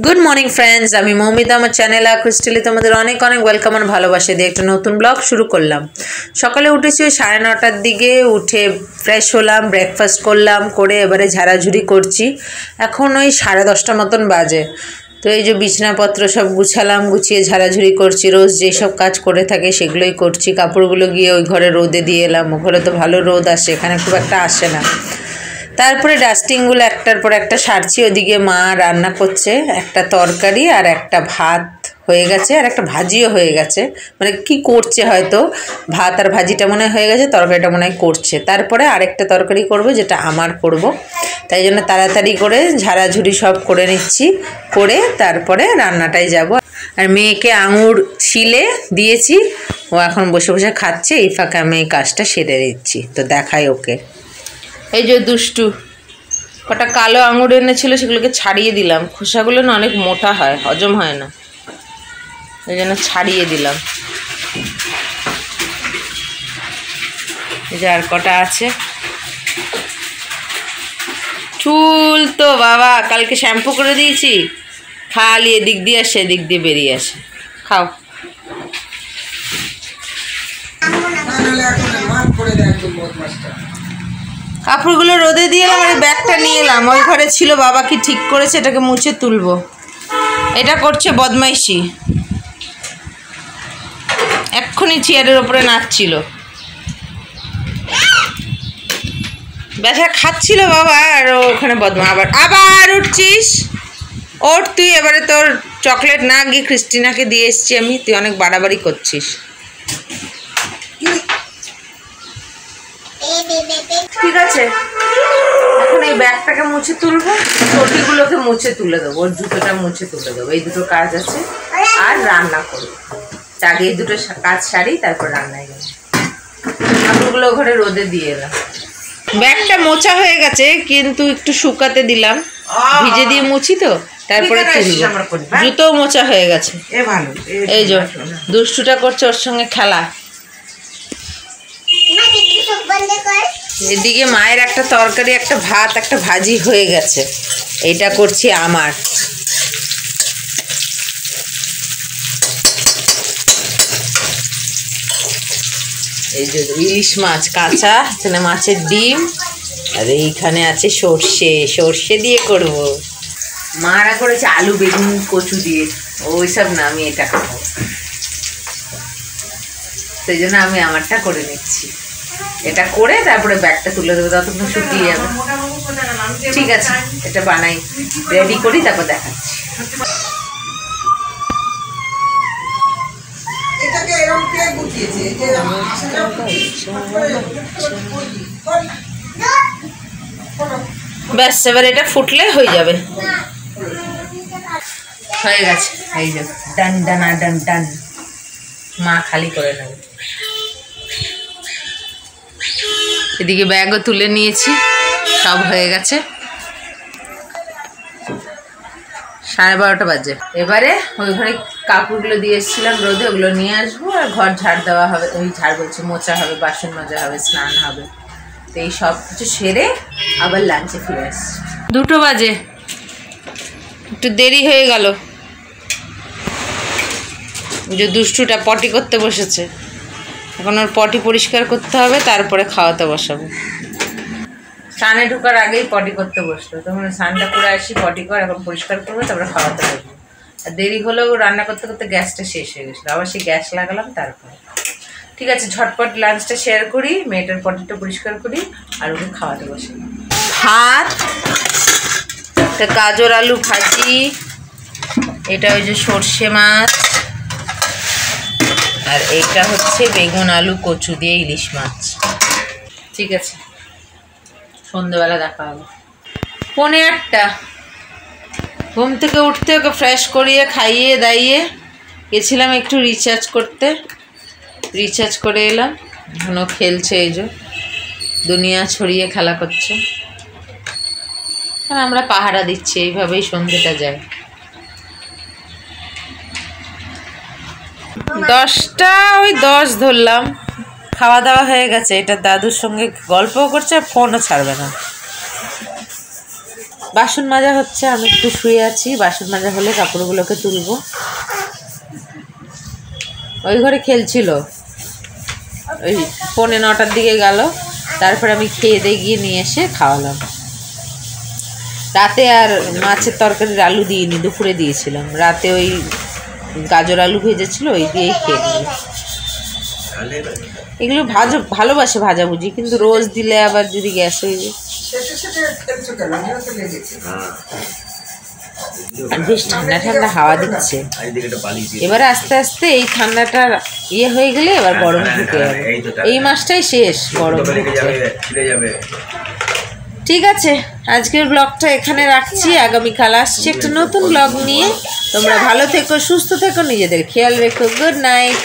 Good morning friends, আমি মৌমিতা। আমার channel ক্রিস্টালি তোমাদের অনেক অনেক ওয়েলকাম আর ভালোবাসা দিয়ে একটা নতুন ব্লগ শুরু করলাম। সকালে উঠেছি ওই 9:30টার দিকে, উঠে ফ্রেশ হলাম, ব্রেকফাস্ট করলাম, করে এবারে ঝাড়াঝুড়ি করছি। এখন ওই 10:30 মতন বাজে। তো এই যে বিছানাপত্র সব গুছালাম, গুছিয়ে ঝাড়াঝুড়ি করছি। রোজ যেসব কাজ করে থাকে সেগুলোই করছি। কাপড়গুলো গিয়ে ওই ঘরে রোদে দিয়ে এলাম। ও ঘরে তো ভালো রোদ আসে, এখানে খুব একটা আসে না। তারপরে ডাস্টিংগুলো একটার পর একটা সারছি। ওদিকে মা রান্না করছে, একটা তরকারি আর একটা ভাত হয়ে গেছে, আর একটা ভাজিও হয়ে গেছে। মানে কি করছে হয়তো, ভাত আর ভাজিটা মনে হয়ে গেছে, তরকারিটা মনে হয় করছে। তারপরে আরেকটা তরকারি করব, যেটা আমার করব। তাই জন্য তাড়াতাড়ি করে ঝাড়াঝুড়ি সব করে নিচ্ছি, করে তারপরে রান্নাটায় যাব। আর মেয়েকে আঙুর ছিলে দিয়েছি, ও এখন বসে বসে খাচ্ছে। এই ফাঁকে আমি এই কাজটা সেরে দিচ্ছি। তো দেখাই ওকে। এই যে দুষ্টু কটা কালো আঙুর এনেছিল, সেগুলোকে ছাড়িয়ে দিলাম। খোসাগুলো না অনেক মোটা হয়, হজম হয় না, এই জন্য ছাড়িয়ে দিলাম। এই যে আর কটা আছে। চুল তো বাবা কালকে শ্যাম্পু করে দিয়েছি, খালি এদিক দিয়ে আসে এদিক দিয়ে বেরিয়ে আসে। খাও। কাপড়গুলো রোদে দিয়ে এলাম, আর ব্যাগটা নিয়ে এলাম। ওই ঘরে ছিল, বাবা কি ঠিক করেছে, এটাকে মুছে তুলবো। এটা করছে বদমাইশি, এক্ষুনি চেয়ারের ওপরে নাচছিল, ব্যথা খাচ্ছিল বাবা। আর ওখানে বদমা আবার আবার উঠছিস, ওঠ তুই। এবারে তোর চকলেট না গিয়ে ক্রিস্টিনাকে দিয়ে এসছি আমি, তুই অনেক বাড়াবাড়ি করছিস। ঠিক আছে, এখন এই ব্যাগটাকে মুছে তুলবো, চটিগুলোকে মুছে তুলে দেবো, ওর জুতোটা মুছে তুলে দেবো। এই দুটো কাজ আছে, আর রান্না করবো। আগে এই দুটো কাজ সারি, তারপর রান্নায় যাবো। কাপড়গুলো ঘরে রোদে দিয়ে এলাম। ব্যাগটা মোছা হয়ে গেছে, কিন্তু একটু শুকাতে দিলাম, ভিজে দিয়ে মুছি তো, তারপরে জুতো মোছা হয়ে গেছে। এই যে দুষ্টুটা করছে ওর সঙ্গে খেলা। এদিকে মায়ের একটা তরকারি, একটা ভাত, একটা ভাজি হয়ে গেছে। এইটা করছি আমার। এই যে ইলিশ মাছ কাঁচা, এখানে মাছের ডিম, আর এইখানে আছে সর্ষে, সর্ষে দিয়ে করব। মারা করেছে আলু বেগুন কচু দিয়ে, ওইসব না, আমি এটা খাবো, সেই জন্য আমি আমারটা করে নিচ্ছি। এটা করে তারপরে ব্যাগটা তুলে দেবো, ততক্ষণ শুকিয়ে যাবে। ঠিক আছে, এটা বানাই, রেডি করি, তারপর দেখাচ্ছি। ব্যাস, এবার এটা ফুটলে হয়ে যাবে। হয়ে গেছে, এই যে ডান ডানা ডান ডান। মা খালি করে নেবে। এদিকে ব্যাগও তুলে নিয়েছি, সব হয়ে গেছে। 12:30 বাজে। এবারে ওই ঘরে কাপড়গুলো দিয়ে এসেছিলাম রোদে, ওগুলো নিয়ে আসবো, আর ঘর ঝাড় দেওয়া হবে। ওই ঝাড় বলছি, মোছা হবে, বাসন মাজা হবে, স্নান হবে। তো এই সব কিছু সেরে আবার লাঞ্চে ফিরে আসছি। 2টো বাজে, একটু দেরি হয়ে গেল। যে দুষ্টুটা পটি করতে বসেছে, এখন ওর পটি পরিষ্কার করতে হবে, তারপরে খাওয়াতে বসাবো। স্নানে ঢোকার আগেই পটি করতে বসলো, তখন স্নানটা করে আসি, পটি কর, এখন পরিষ্কার করবো, তারপরে খাওয়াতে বসবো। আর দেরি হলেও রান্না করতে করতে গ্যাসটা শেষ হয়ে গেছিলো, আবার সেই গ্যাস লাগালাম। তারপরে ঠিক আছে, ঝটপট লাঞ্চটা শেয়ার করি, মেয়েটার পটিটা পরিষ্কার করি, আর ওকে খাওয়াতে বসি। ভাত, গাজর আলু ভাজি, এটা ওই যে সর্ষে মাছ, আর এইটা হচ্ছে বেগুন আলু কচু দিয়ে ইলিশ মাছ। ঠিক আছে, সন্ধ্যেবেলা দেখা হবে। 8:45 ঘুম থেকে উঠতে ওকে ফ্রেশ করিয়ে খাইয়ে দাইয়ে গেছিলাম একটু রিচার্জ করতে। রিচার্জ করে এলাম, এখনও খেলছে, এই যে দুনিয়া ছড়িয়ে খেলা করছে। আর আমরা পাহারা দিচ্ছি, এইভাবেই সন্ধ্যেটা যায়। 10টা ওই 10 ধরলাম। খাওয়া দাওয়া হয়ে গেছে, এটা দাদুর সঙ্গে গল্পও করছে, আর ফোনও ছাড়বে না। বাসন মাজা হচ্ছে, আমি একটু শুয়ে আছি, বাসন মাজা হলে কাপড়গুলোকে তুলবো। ওই ঘরে খেলছিল, ওই 9:45 দিকে গেল, তারপরে আমি খেয়ে দিয়ে গিয়ে নিয়ে এসে খাওয়ালাম। রাতে আর মাছের তরকারির আলু দিইনি, দুপুরে দিয়েছিলাম। রাতে ওই গাজর আলু ভেজেছিল, ওই দিয়েই খেয়ে নিল। এগুলো ভালোবাসে ভাজাভুজি, কিন্তু রোজ দিলে আবার যদি গ্যাস হয়ে যায়। বেশ ঠান্ডা ঠান্ডা হাওয়া দিচ্ছে। এবারে আস্তে আস্তে এই ঠান্ডাটা হয়ে গেলে এবার গরম ঢুকে যাবে। এই মাসটাই শেষ, গরম ঢুকছে। ঠিক আছে, আজকের ব্লগটা এখানে রাখছি। আগামীকাল আসছি একটা নতুন ব্লগ নিয়ে। তোমরা ভালো থেকো, সুস্থ থেকো, নিজেদের খেয়াল রেখো। Good night.